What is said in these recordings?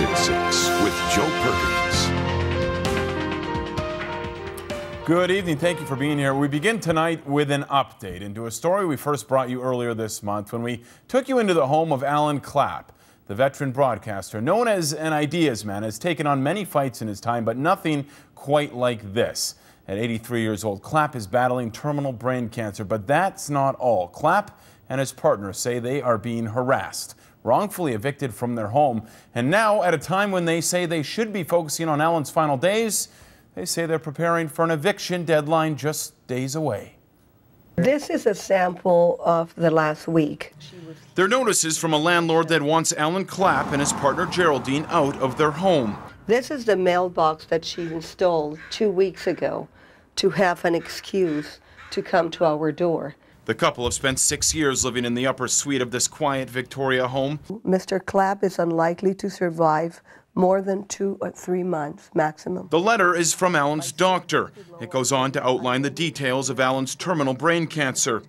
News at 6 with Joe Perkins. Good evening. Thank you for being here. We begin tonight with an update into a story we first brought you earlier this month when we took you into the home of Alan Clapp. The veteran broadcaster, known as an ideas man, has taken on many fights in his time, but nothing quite like this. At 83 years old, Clapp is battling terminal brain cancer, but that's not all. Clapp and his partner say they are being harassed, wrongfully evicted from their home, and now at a time when they say they should be focusing on Alan's final days, they say they're preparing for an eviction deadline just days away. This is a sample of the last week. They're notices from a landlord that wants Alan Clapp and his partner Geraldine out of their home. This is the mailbox that she installed 2 weeks ago to have an excuse to come to our door. The couple have spent 6 years living in the upper suite of this quiet Victoria home. Mr. Clapp is unlikely to survive more than 2 or 3 months maximum. The letter is from Alan's doctor. It goes on to outline the details of Alan's terminal brain cancer.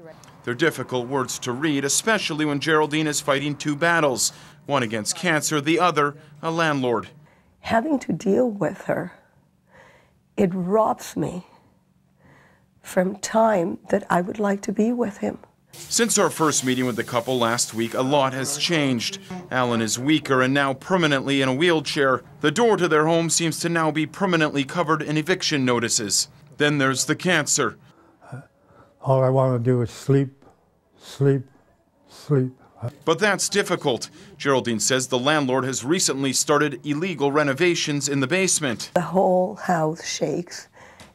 They're difficult words to read, especially when Geraldine is fighting two battles, one against cancer, the other a landlord. Having to deal with her, it robs me from time that I would like to be with him. Since our first meeting with the couple last week, a lot has changed. Alan is weaker and now permanently in a wheelchair. The door to their home seems to now be permanently covered in eviction notices. Then there's the cancer. All I want to do is sleep, sleep, sleep. But that's difficult. Geraldine says the landlord has recently started illegal renovations in the basement. The whole house shakes,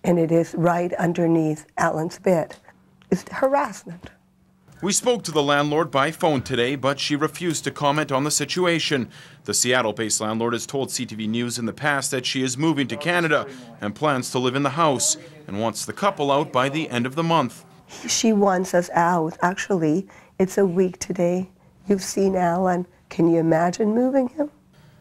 and it is right underneath Alan's bed. It's harassment. We spoke to the landlord by phone today, but she refused to comment on the situation. The Seattle-based landlord has told CTV News in the past that she is moving to Canada and plans to live in the house and wants the couple out by the end of the month. She wants us out. Actually, it's a week today. You've seen Alan. Can you imagine moving him?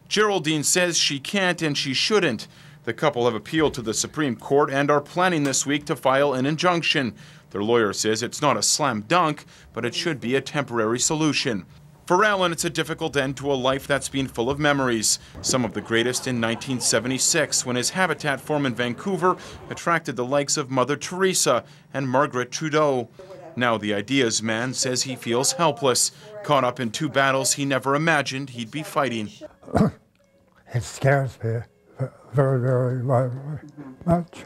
Geraldine says she can't and she shouldn't. The couple have appealed to the Supreme Court and are planning this week to file an injunction. Their lawyer says it's not a slam dunk, but it should be a temporary solution. For Alan, it's a difficult end to a life that's been full of memories, some of the greatest in 1976, when his habitat farm in Vancouver attracted the likes of Mother Teresa and Margaret Trudeau. Now the ideas man says he feels helpless, caught up in two battles he never imagined he'd be fighting. It scares me very, very much.